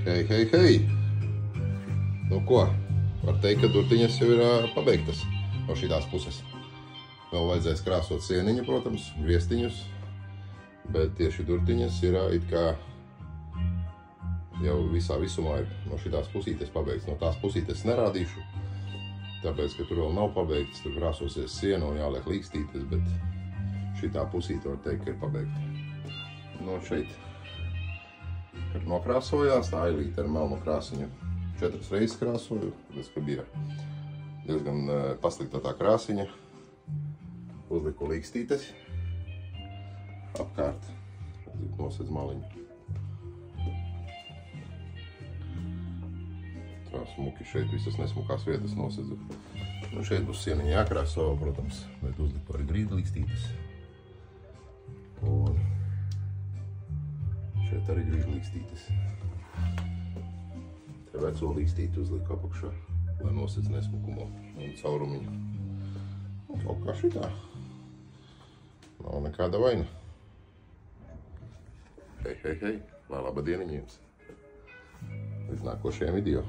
Hei! Nu ko, var teikt, ka durtiņas jau ir pabeigtas no šitās puses. Vēl vajadzēs krāsot sieniņu, protams, viestiņus, bet tieši durtiņas ir it kā jau visā visumā ir no šitās pusītes pabeigts. No tās pusītes nerādīšu, tāpēc, ka tur vēl nav pabeigts, tur krāsosies siena un jāliek līkstītes, bet šitā pusīte var teikt, ka ir pabeigta. No šeit, kad nokrāsojās, tā ailīte ar melnu krāsiņu 4 reizes krāsoju, tāpēc, ka bija diezgan pasliktā tā krāsiņa. Uzliku līkstītes apkārt, nosedz maliņu. Tā smuki šeit visas nesmukās vietas nosedzu. Nu, šeit būs sieniņa jākrāso, protams, bet uzliku arī grīdu līkstītes. Un šeit arī grīdu līkstītes. Te veco līkstīti uzliku apakšā, lai nosedz nesmukumu un caurumiņu. Un kaut kā šitā. Nav nekāda vaina. Hei, lai laba dieniņa jums. Līdz nākošajiem video.